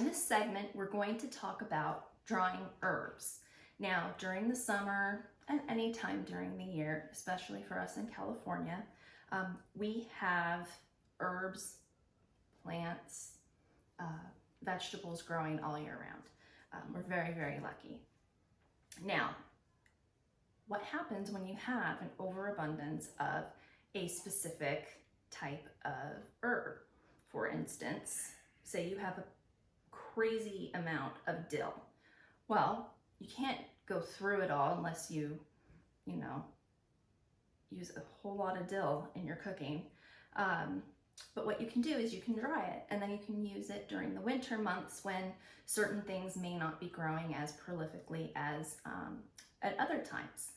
this segment, we're going to talk about drying herbs. Now, during the summer and any time during the year, especially for us in California, we have herbs, plants, vegetables growing all year round. We're very, very lucky. Now, what happens when you have an overabundance of a specific type of herb? For instance, say you have a crazy amount of dill. Well, you can't go through it all unless you use a whole lot of dill in your cooking. But what you can do is you can dry it, and then you can use it during the winter months when certain things may not be growing as prolifically as at other times.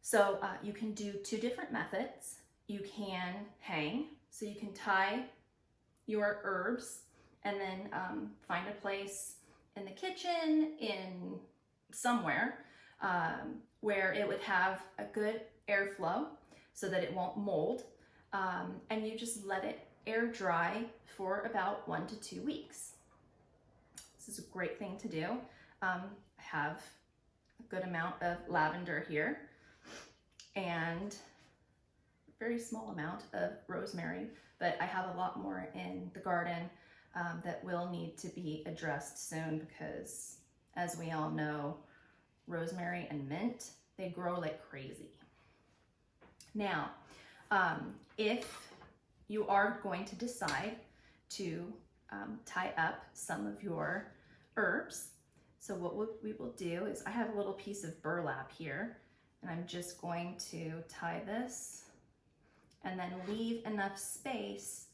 So you can do two different methods. You can hang, so you can tie your herbs and then find a place in the kitchen, in somewhere where it would have a good airflow so that it won't mold, and you just let it air dry for about 1 to 2 weeks. This is a great thing to do. I have a good amount of lavender here and a very small amount of rosemary, but I have a lot more in the garden that will need to be addressed soon because, as we all know, rosemary and mint, they grow like crazy. Now, if you are going to decide to tie up some of your herbs, so what we will do is I have a little piece of burlap here, and I'm just going to tie this and then leave enough space,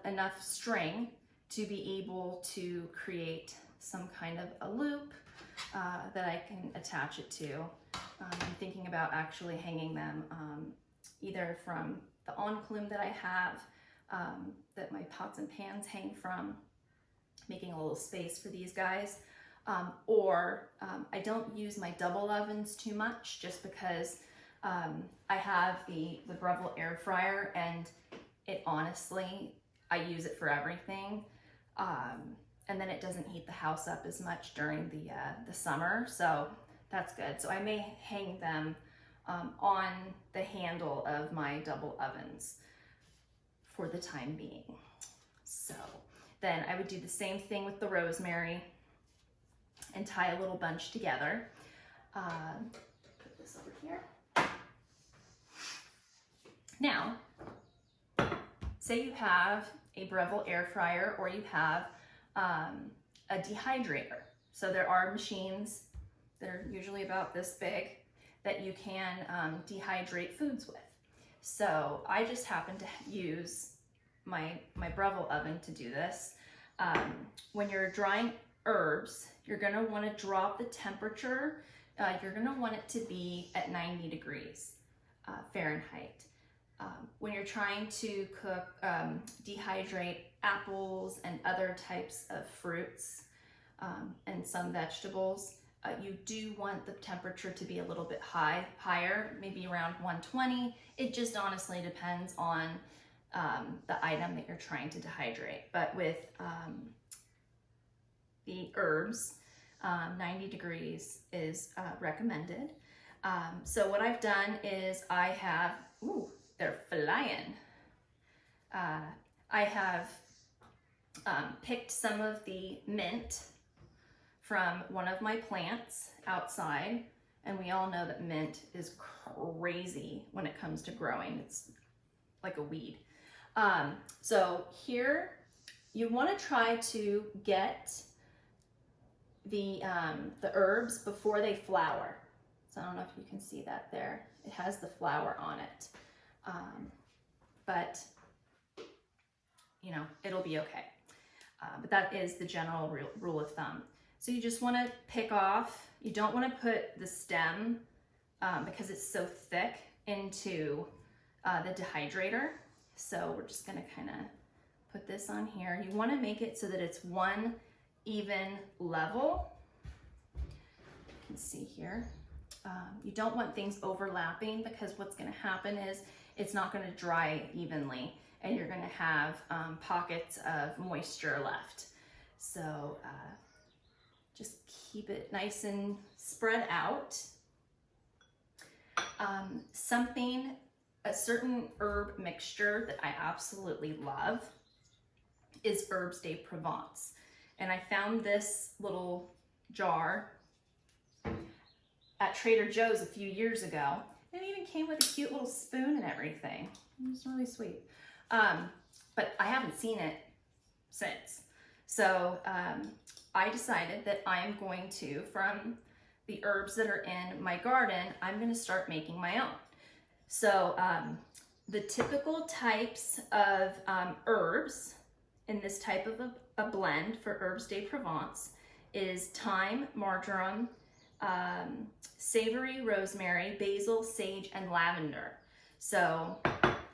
enough string to be able to create some kind of a loop that I can attach it to. I'm thinking about actually hanging them either from the enclume that I have, that my pots and pans hang from, making a little space for these guys, or I don't use my double ovens too much just because I have the Breville air fryer, and it honestly, I use it for everything. And then it doesn't heat the house up as much during the summer, so that's good. So I may hang them on the handle of my double ovens for the time being. So then I would do the same thing with the rosemary and tie a little bunch together. Put this over here. Now, say you have a Breville air fryer or you have a dehydrator. So there are machines that are usually about this big that you can dehydrate foods with. So I just happen to use my Breville oven to do this. When you're drying herbs, you're gonna wanna drop the temperature. You're gonna want it to be at 90 degrees Fahrenheit. When you're trying to cook, dehydrate apples and other types of fruits and some vegetables, you do want the temperature to be a little bit higher, maybe around 120. It just honestly depends on the item that you're trying to dehydrate. But with the herbs, 90 degrees is recommended. So what I've done is I have, ooh, they're flying. I have picked some of the mint from one of my plants outside, and we all know that mint is crazy when it comes to growing. It's like a weed. So here you want to try to get the herbs before they flower. So I don't know if you can see that there. It has the flower on it, but you know, it'll be okay. But that is the general rule of thumb. So you just want to pick off, you don't want to put the stem because it's so thick into the dehydrator. So we're just going to kind of put this on here. You want to make it so that it's one even level. You can see here. You don't want things overlapping because what's going to happen is it's not going to dry evenly and you're going to have pockets of moisture left. So just keep it nice and spread out. A certain herb mixture that I absolutely love is Herbes de Provence. And I found this little jar at Trader Joe's a few years ago. It even came with a cute little spoon and everything. It was really sweet. But I haven't seen it since. So I decided that I am going to, from the herbs that are in my garden, I'm going to start making my own. So the typical types of herbs in this type of a blend for Herbes de Provence is thyme, marjoram, savory rosemary, basil, sage, and lavender. So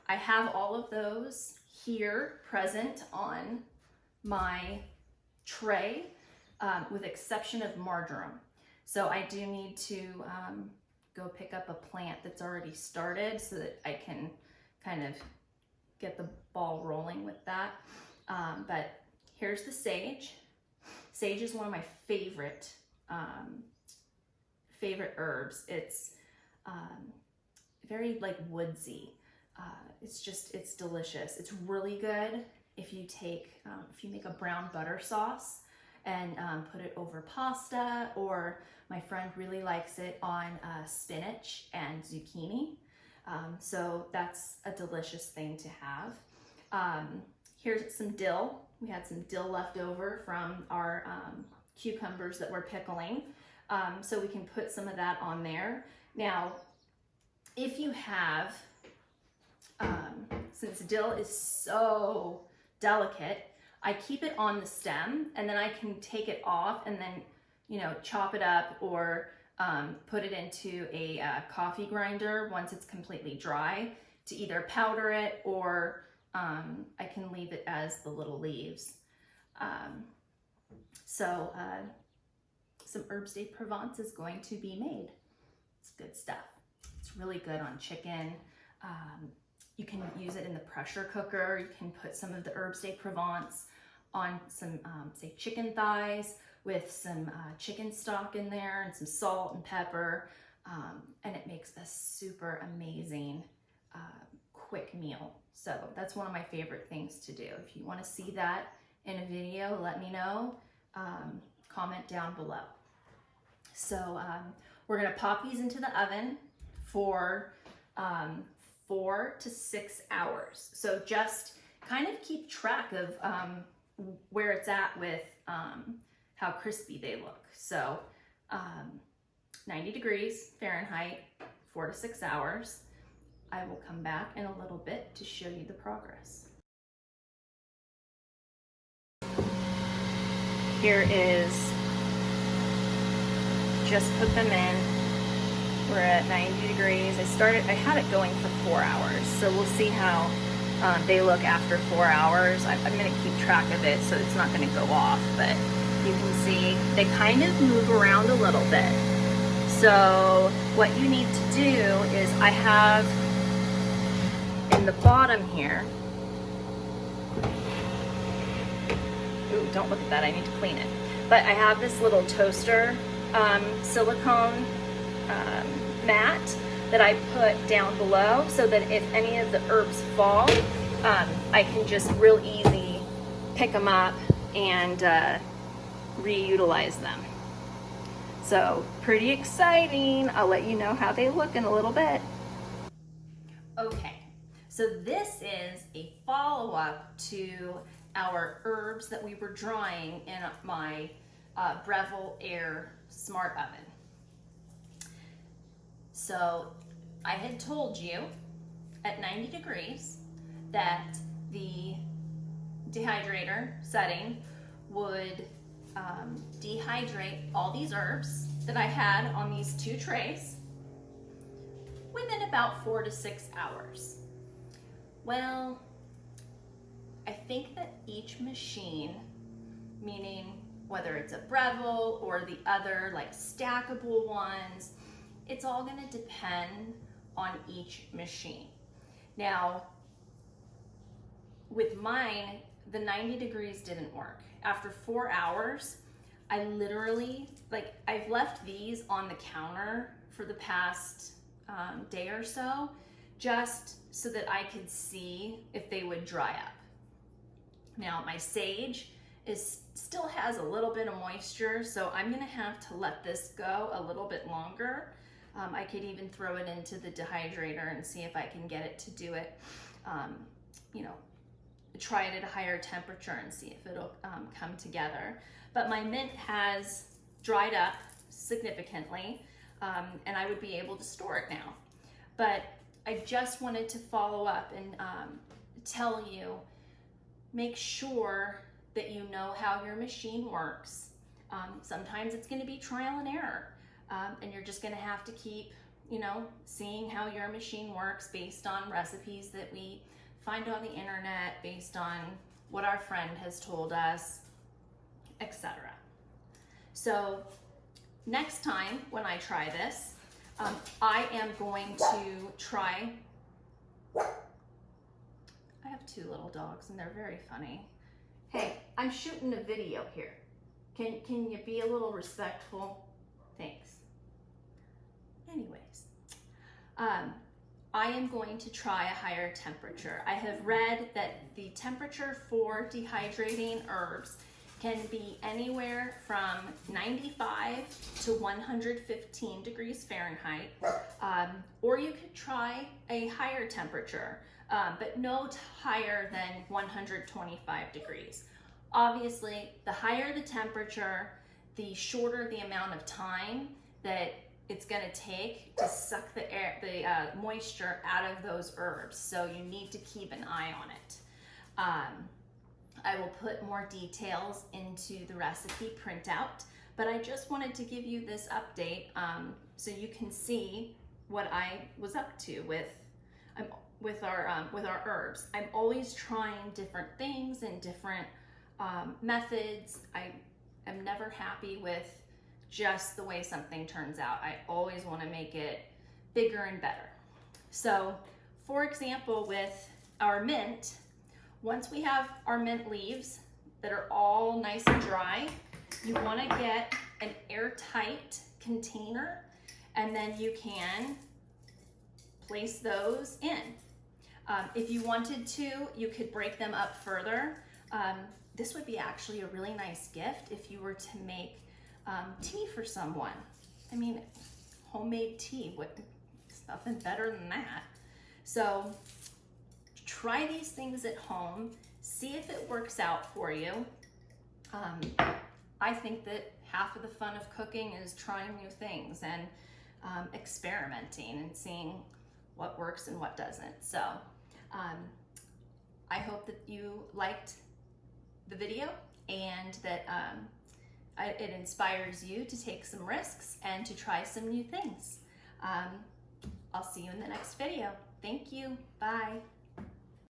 I have all of those here present on my tray, with exception of marjoram. So I do need to go pick up a plant that's already started so that I can kind of get the ball rolling with that. But here's the sage. Sage is one of my favorite herbs. It's very like woodsy. It's delicious. It's really good if you make a brown butter sauce and put it over pasta, or my friend really likes it on spinach and zucchini. So that's a delicious thing to have. Here's some dill. We had some dill left over from our cucumbers that we're pickling. So we can put some of that on there. Now, if you have, since dill is so delicate, I keep it on the stem, and then I can take it off and then, chop it up, or put it into a coffee grinder once it's completely dry to either powder it, or I can leave it as the little leaves. So some Herbes de Provence is going to be made. It's good stuff. It's really good on chicken. You can use it in the pressure cooker. You can put some of the Herbes de Provence on some, say, chicken thighs with some chicken stock in there and some salt and pepper. And it makes a super amazing quick meal. So that's one of my favorite things to do. If you want to see that in a video, let me know. Comment down below. So we're going to pop these into the oven for 4 to 6 hours. So just kind of keep track of where it's at with how crispy they look. So 90 degrees Fahrenheit, 4 to 6 hours. I will come back in a little bit to show you the progress. Here is, just put them in. We're at 90 degrees. I had it going for 4 hours. So we'll see how they look after 4 hours. I'm gonna keep track of it so it's not gonna go off, but you can see they kind of move around a little bit. So what you need to do is, I have in the bottom here, ooh, don't look at that, I need to clean it. But I have this little toaster silicone mat that I put down below, so that if any of the herbs fall, I can just real easy pick them up and reutilize them. So pretty exciting. I'll let you know how they look in a little bit. Okay, so this is a follow-up to our herbs that we were drying in my Breville Air Smart Oven. So I had told you at 90 degrees that the dehydrator setting would dehydrate all these herbs that I had on these 2 trays within about 4 to 6 hours. Well, I think that each machine, meaning whether it's a Breville or the other like stackable ones, it's all going to depend on each machine. Now, with mine, the 90 degrees didn't work. After 4 hours, I literally, like, I've left these on the counter for the past day or so, just so that I could see if they would dry up. Now, my sage still has a little bit of moisture, so I'm gonna have to let this go a little bit longer. I could even throw it into the dehydrator and see if I can get it to do it, you know, try it at a higher temperature and see if it'll come together. But my mint has dried up significantly, and I would be able to store it now. But I just wanted to follow up and tell you, make sure that you know how your machine works. Sometimes it's gonna be trial and error, and you're just gonna have to keep, you know, seeing how your machine works based on recipes that we find on the internet, based on what our friend has told us, etc. So next time when I try this, I am going to try, I have 2 little dogs and they're very funny. Hey, I'm shooting a video here. Can you be a little respectful? Thanks. Anyways, I am going to try a higher temperature. I have read that the temperature for dehydrating herbs can be anywhere from 95 to 115 degrees Fahrenheit, or you could try a higher temperature, but no higher than 125 degrees. Obviously, the higher the temperature, the shorter the amount of time that it's going to take to suck the air, the moisture out of those herbs. So you need to keep an eye on it. I will put more details into the recipe printout, but I just wanted to give you this update so you can see what I was up to with our herbs. I'm always trying different things and different methods. I am never happy with just the way something turns out. I always want to make it bigger and better. So, for example, with our mint, once we have our mint leaves that are all nice and dry, you want to get an airtight container, and then you can place those in. If you wanted to, you could break them up further. This would be actually a really nice gift if you were to make tea for someone. I mean, homemade tea, there's nothing better than that. So try these things at home, see if it works out for you. I think that half of the fun of cooking is trying new things and experimenting and seeing what works and what doesn't. So I hope that you liked the video and that it inspires you to take some risks and to try some new things. I'll see you in the next video. Thank you. Bye.